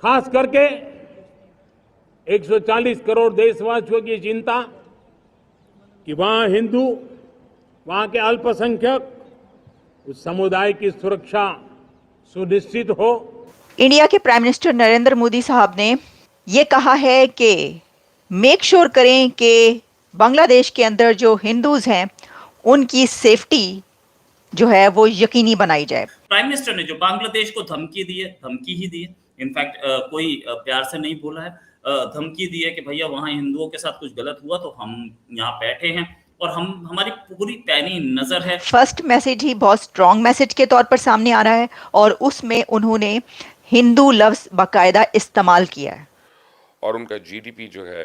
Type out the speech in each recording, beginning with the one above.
खास करके 140 करोड़ देशवासियों की चिंता कि वहां हिंदू, वहां के अल्पसंख्यक, उस समुदाय की सुरक्षा सुनिश्चित हो। इंडिया के प्राइम मिनिस्टर नरेंद्र मोदी साहब ने ये कहा है कि मेक श्योर करें कि बांग्लादेश के अंदर जो हिंदूज हैं उनकी सेफ्टी जो है वो यकीनी बनाई जाए। प्राइम मिनिस्टर ने जो बांग्लादेश को धमकी दी है, धमकी ही दी है, इनफैक्ट कोई प्यार से नहीं बोला है, धमकी दी है कि भैया वहां हिंदुओं के साथ कुछ गलत हुआ तो हम यहाँ बैठे हैं और हमारी पूरी पैनी नजर है। फर्स्ट मैसेज ही बहुत स्ट्रॉन्ग मैसेज के तौर पर सामने आ रहा है और उसमें उन्होंने हिंदू लफ्ज बाकायदा इस्तेमाल किया है। और उनका जीडीपी जो है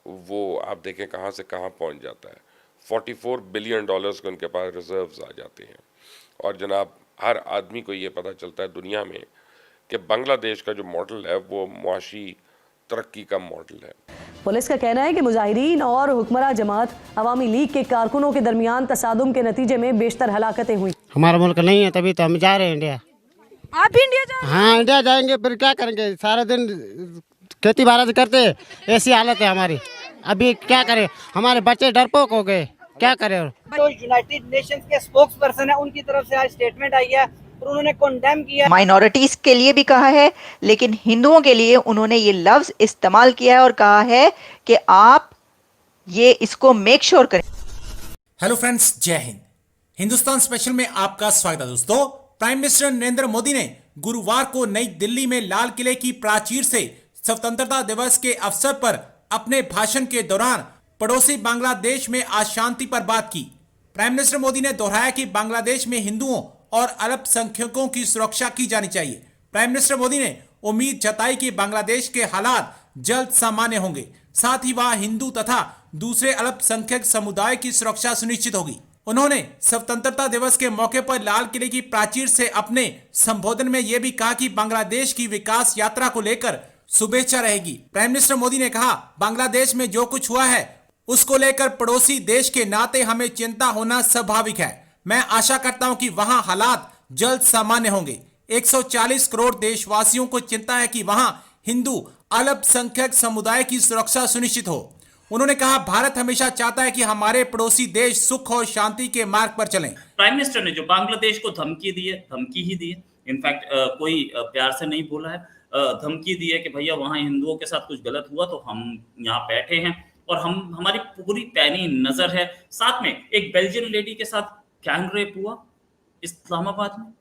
वो आप देखें कहाँ से कहाँ पहुँच जाता है। $44 बिलियन के उनके पास रिजर्व्स आ जाते हैं। और जनाब हर आदमी को ये पता चलता है दुनिया में कि बांग्लादेश का जो मॉडल है वो मुआशी तरक्की का मॉडल है। पुलिस का कहना है कि मुजाहिरीन और हुक्मरान जमात अवामी लीग के कारकुनों के दरमियान तसादुम के नतीजे में बेशतर हलाकतें हुई। हमारा मुल्क नहीं है तभी तो हम जा रहे हैं इंडिया। आप भी इंडिया जा रहे हैं? हाँ इंडिया जाएंगे, फिर क्या करेंगे? सारा दिन खेती बाड़ी करते, ऐसी हालत है हमारी। अभी क्या करें, हमारे बच्चे डरपोक हो गए, क्या करें? जो यूनाइटेड नेशंस के स्पोक्स पर्सन है उनकी तरफ से आज स्टेटमेंट आई है और उन्होंने कंडेम किया। माइनॉरिटीज के लिए भी कहा है लेकिन हिंदुओं के लिए उन्होंने ये लफ्ज इस्तेमाल किया है और कहा है कि आप ये इसको मेक श्योर करें। हेलो फ्रेंड्स, जय हिंद। हिंदुस्तान स्पेशल में आपका स्वागत है दोस्तों। प्राइम मिनिस्टर नरेंद्र मोदी ने गुरुवार को नई दिल्ली में लाल किले की प्राचीर से स्वतंत्रता दिवस के अवसर पर अपने भाषण के दौरान पड़ोसी बांग्लादेश में अशांति पर बात की। प्राइम मिनिस्टर मोदी ने दोहराया कि बांग्लादेश में हिंदुओं और अल्पसंख्यकों की सुरक्षा की जानी चाहिए। प्राइम मिनिस्टर मोदी ने उम्मीद जताई कि बांग्लादेश के हालात जल्द सामान्य होंगे, साथ ही वहां हिंदू तथा दूसरे अल्पसंख्यक समुदाय की सुरक्षा सुनिश्चित होगी। उन्होंने स्वतंत्रता दिवस के मौके पर लाल किले की प्राचीर से अपने संबोधन में यह भी कहा कि बांग्लादेश की विकास यात्रा को लेकर शुभेच्छा रहेगी। प्राइम मिनिस्टर मोदी ने कहा, बांग्लादेश में जो कुछ हुआ है उसको लेकर पड़ोसी देश के नाते हमें चिंता होना स्वाभाविक है। मैं आशा करता हूं कि वहां हालात जल्द सामान्य होंगे। 140 करोड़ देशवासियों को चिंता है कि वहां हिंदू अल्पसंख्यक समुदाय की सुरक्षा सुनिश्चित हो। उन्होंने कहा, भारत हमेशा चाहता है कि हमारे पड़ोसी देश सुख और शांति के मार्ग पर चलें। प्राइम मिनिस्टर ने जो बांग्लादेश को धमकी दी है, धमकी ही दी है, इनफैक्ट कोई प्यार से नहीं बोला है, धमकी दी है कि भैया वहां हिंदुओं के साथ कुछ गलत हुआ तो हम यहाँ बैठे हैं और हमारी पूरी पैनी नजर है। साथ में एक बेल्जियन लेडी के साथ गैंग रेप हुआ इस्लामाबाद में।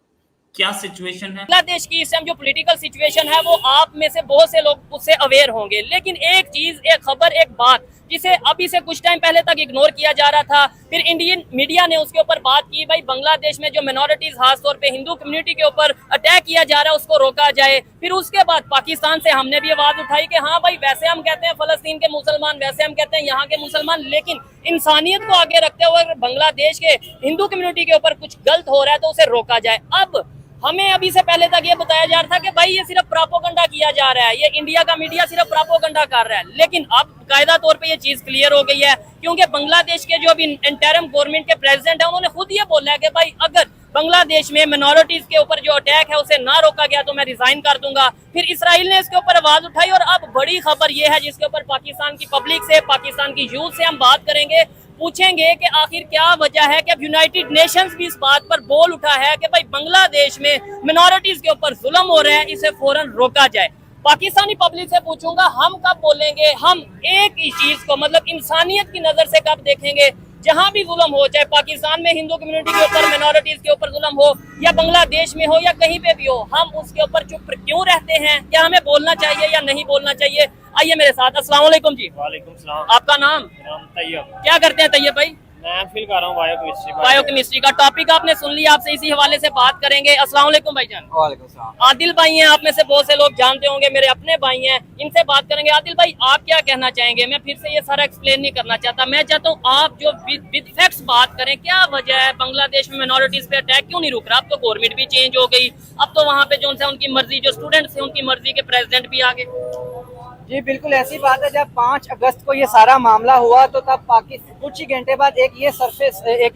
क्या सिचुएशन है बांग्लादेश की? इस टाइम जो पॉलिटिकल सिचुएशन है वो आप में से बहुत से लोग उससे अवेयर होंगे, लेकिन एक चीज, एक खबर, एक बात जिसे अभी से कुछ टाइम पहले तक इग्नोर किया जा रहा था, फिर इंडियन मीडिया ने उसके ऊपर बात की, भाई बांग्लादेश में जो मिनोरिटीज खासतौर पे हिंदू कम्युनिटी के ऊपर अटैक किया जा रहा है उसको रोका जाए। फिर उसके बाद पाकिस्तान से हमने भी आवाज उठाई कि हाँ भाई, वैसे हम कहते हैं फलस्तीन के मुसलमान, वैसे हम कहते हैं यहाँ के मुसलमान, लेकिन इंसानियत को आगे रखते हुए अगर बांग्लादेश के हिंदू कम्युनिटी के ऊपर कुछ गलत हो रहा है तो उसे रोका जाए। अब हमें अभी से पहले तक ये बताया जा रहा था कि भाई ये सिर्फ प्रोपोगंडा किया जा रहा है, ये इंडिया का मीडिया सिर्फ प्रोपोगंडा कर रहा है, लेकिन अब कायदा तौर पे ये चीज क्लियर हो गई है, क्योंकि बांग्लादेश के जो अभी इंटरिम गवर्नमेंट के प्रेसिडेंट है उन्होंने खुद ये बोला है कि भाई अगर बांग्लादेश में मिनोरिटीज के ऊपर जो अटैक है उसे ना रोका गया तो मैं रिजाइन कर दूंगा। फिर इसराइल ने इसके ऊपर आवाज उठाई और अब बड़ी खबर ये है जिसके ऊपर पाकिस्तान की पब्लिक से, पाकिस्तान की यूथ से हम बात करेंगे, पूछेंगे कि आखिर क्या वजह है कि अब यूनाइटेड नेशंस भी इस बात पर बोल उठा है कि भाई बांग्लादेश में मिनोरिटीज के ऊपर जुल्म हो रहा है, इसे फौरन रोका जाए। पाकिस्तानी पब्लिक से पूछूंगा, हम कब बोलेंगे, हम एक ही चीज को मतलब इंसानियत की नजर से कब देखेंगे, जहां भी जुल्म हो, चाहे पाकिस्तान में हिंदू कम्युनिटी के ऊपर, मिनोरिटीज के ऊपर जुल्म हो या बांग्लादेश में हो या कहीं पे भी हो, हम उसके ऊपर चुप क्यों रहते हैं? क्या हमें बोलना चाहिए या नहीं बोलना चाहिए? आइए मेरे साथ। अस्सलाम वालेकुम जी। वालेकुम सलाम। आपका नाम? तैयब। क्या करते हैं तैयब भाई? मैं फील कर रहा हूँ बायोकेमिस्ट्री। बायोकेमिस्ट्री का टॉपिक आपने सुन लिया, आपसे इसी हवाले से बात करेंगे। अस्सलाम वालेकुम भाईजान। वालेकुम सलाम। आदिल भाई हैं, आप में से बहुत से लोग जानते होंगे, मेरे अपने भाई हैं, इनसे बात करेंगे। आदिल भाई, आप क्या कहना चाहेंगे? मैं फिर से ये सारा एक्सप्लेन नहीं करना चाहता, मैं चाहता हूँ आप जो विद फैक्ट्स बात करें। क्या वजह है बांग्लादेश में मिनोरिटीज पे अटैक क्यों नहीं रुक रहा? अब तो गवर्नमेंट भी चेंज हो गई, अब तो वहाँ पे जो उनकी मर्जी, जो स्टूडेंट्स हैं उनकी मर्जी के प्रेसिडेंट भी आ गए। जी बिल्कुल ऐसी बात है। जब 5 अगस्त को ये सारा मामला हुआ तो तब पाकिस्तान कुछ ही घंटे बाद एक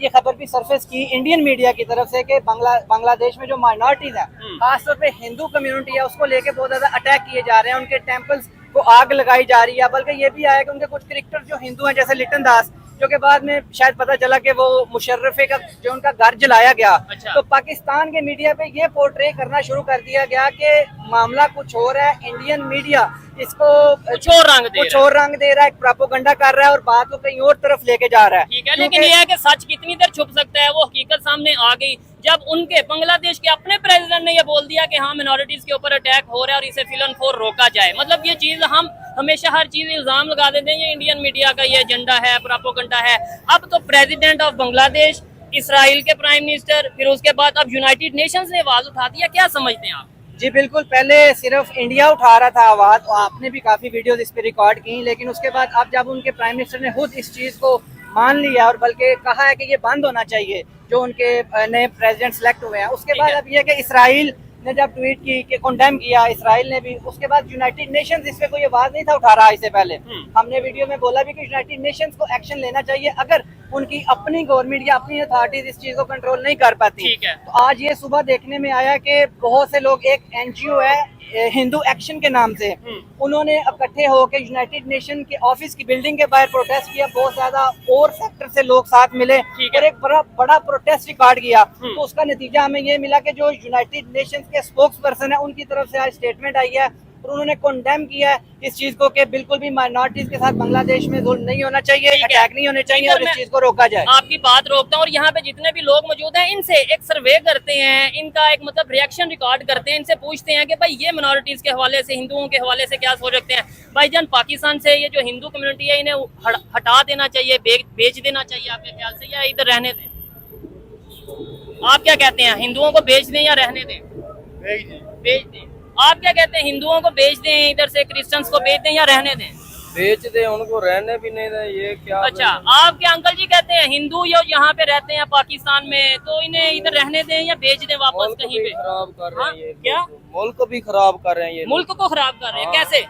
ये खबर भी सरफेस की इंडियन मीडिया की तरफ से कि बांग्लादेश में जो माइनॉरिटीज है, खासतौर पे हिंदू कम्युनिटी है, उसको लेके बहुत ज्यादा अटैक किए जा रहे हैं, उनके टेम्पल्स को आग लगाई जा रही है। बल्कि ये भी आया कि उनके कुछ क्रिकेटर जो हिंदू हैं, जैसे लिटन दास, जो के बाद में शायद पता चला कि वो मुशर्रफे का जो उनका घर जलाया गया। अच्छा। तो पाकिस्तान के मीडिया पे ये पोर्ट्रे करना शुरू कर दिया गया कि मामला कुछ और है, इंडियन मीडिया इसको कुछ और रंग दे रहा है, एक प्रोपेगेंडा कर रहा है और बात को कहीं और तरफ लेके जा रहा है। ठीक है, लेकिन ये है कि सच कितनी देर छुप सकता है, वो हकीकत सामने आ गई जब उनके बांग्लादेश के अपने प्रेसिडेंट ने ये बोल दिया कि हाँ मिनॉरिटीज के ऊपर अटैक हो रहा है और इसे फिलन फोर रोका जाए। मतलब ये चीज हम हमेशा हर चीज इल्जाम लगा देते हैं, ये इंडियन मीडिया का ये एजेंडा है, प्रोपेगेंडा है। अब तो प्रेसिडेंट ऑफ बांग्लादेश, इसराइल के प्राइम मिनिस्टर, फिर उसके बाद अब यूनाइटेड नेशंस ने आवाज उठा दिया। क्या समझते हैं आप? जी बिल्कुल, पहले सिर्फ इंडिया उठा रहा था आवाज, और आपने भी काफी वीडियोस इस पे रिकॉर्ड की, लेकिन उसके बाद अब जब उनके प्राइम मिनिस्टर ने खुद इस चीज को मान लिया और बल्कि कहा है कि ये बंद होना चाहिए जो उनके नए प्रेसिडेंट सेलेक्ट हुए हैं, उसके बाद अब ये कि इसराइल ने जब ट्वीट की कि कंडेम किया इसराइल ने भी, उसके बाद यूनाइटेड नेशंस इस पे कोई आवाज नहीं था उठा रहा। इससे पहले हमने वीडियो में बोला भी कि यूनाइटेड नेशंस को एक्शन लेना चाहिए अगर उनकी अपनी गवर्नमेंट या अपनी अथॉरिटीज इस चीज को कंट्रोल नहीं कर पाती। ठीक है। तो आज ये सुबह देखने में आया कि बहुत से लोग, एक एनजीओ है हिंदू एक्शन के नाम से, उन्होंने इकट्ठे होकर यूनाइटेड नेशन के ऑफिस की बिल्डिंग के बाहर प्रोटेस्ट किया। बहुत ज्यादा और सेक्टर से लोग साथ मिले और एक बड़ा प्रोटेस्ट रिकॉर्ड किया। तो उसका नतीजा हमें ये मिला कि जो यूनाइटेड नेशंस के स्पोक्स पर्सन है, उनकी तरफ से आज स्टेटमेंट आई है और उन्होंने कंडेम किया है इस चीज को कि बिल्कुल भी माइनॉरिटीज के साथ बांग्लादेश में जुल्म नहीं होना चाहिए, अटैक नहीं होने चाहिए और इस चीज को रोका जाए। आपकी बात रोकता हूँ और यहाँ पे जितने भी लोग मौजूद हैं इनसे एक सर्वे करते हैं, इनका एक मतलब रिएक्शन रिकॉर्ड करते हैं, इनसे पूछते हैं कि भाई ये मिनॉरिटीज के हवाले से, हिंदुओं के हवाले से क्या सोच रखते हैं। भाईजान, पाकिस्तान से ये जो हिंदू कम्युनिटी है इन्हें हटा देना चाहिए, बेच देना चाहिए आपके ख्याल से, या इधर रहने दें? आप क्या कहते हैं, हिंदुओं को बेच दें या रहने दें? बेच दें। आप क्या कहते हैं, हिंदुओं को बेच दें, इधर से क्रिश्चियंस को बेच दें या रहने दें? बेच दे, उनको रहने भी नहीं दें, ये क्या? अच्छा, आप क्या अंकल जी कहते हैं, हिंदू यो यहाँ पे रहते हैं पाकिस्तान में, तो इन्हें इधर रहने दें या बेच दें वापस कहीं पे? खराब कर रहे हैं ये, क्या मुल्क भी खराब कर रहे हैं ये, मुल्क को खराब कर रहे हैं? कैसे?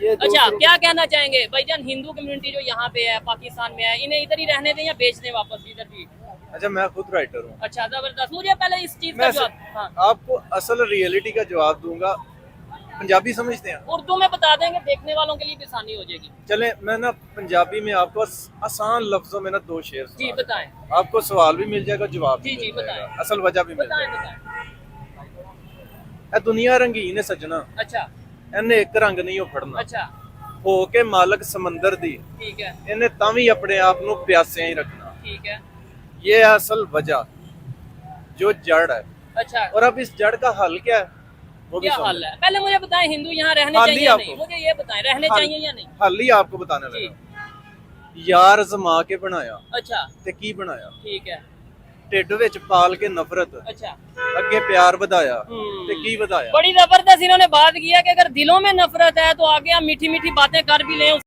ये अच्छा, क्या कहना चाहेंगे भाईजान, हिंदू कम्युनिटी जो यहाँ पे है पाकिस्तान में है, इन्हें इधर ही रहने दें या बेच दें वापस इधर भी? अच्छा, मैं खुद राइटर हूँ। अच्छा, जबरदस्त। मुझे पहले इस चीज का जवाब, हाँ। आपको असल रियलिटी का जवाब दूंगा। पंजाबी समझते हैं? उर्दू में बता देंगे, देखने वालों के लिए भी आसानी हो जाएगी। चले, मैं ना पंजाबी में आपको आसान लफ्जों में ना 2 शेर जी बताएं। आपको सवाल भी मिल जाएगा, जवाब भी जी मिल जाएगा, बताएं। असल वजह भी मिल बताएं जाएगा। दुनिया रंगीन है सजना, अच्छा इन्हें एक रंग नहीं फड़ना, अच्छा हो के मालक समंदर दी, ठीक है, इन्हें तावी अपने आप को प्यासे ही रखना। ठीक है, ये है असल वजह, जो जड़ है। अच्छा, और अब इस जड़ का हल क्या है, वो भी क्या हल है? पहले मुझे बताएं, हिंदू यहाँ रहने हल चाहिए ही या आपको- नहीं? मुझे ये बताएं, रहने हल- चाहिए या नहीं? हल ही आपको बताने जी। लगा। यार जमा के बनाया अच्छा, ते की बनाया, ठीक है, ढिड विच पाल के नफरत, अच्छा, अगे प्यार ਵਧਾਇਆ ते की ਵਧਾਇਆ। बड़ी जबरदस्त इन्होंने बात किया कि अगर दिलों में नफरत है तो आगे हम मीठी मीठी बातें कर भी लें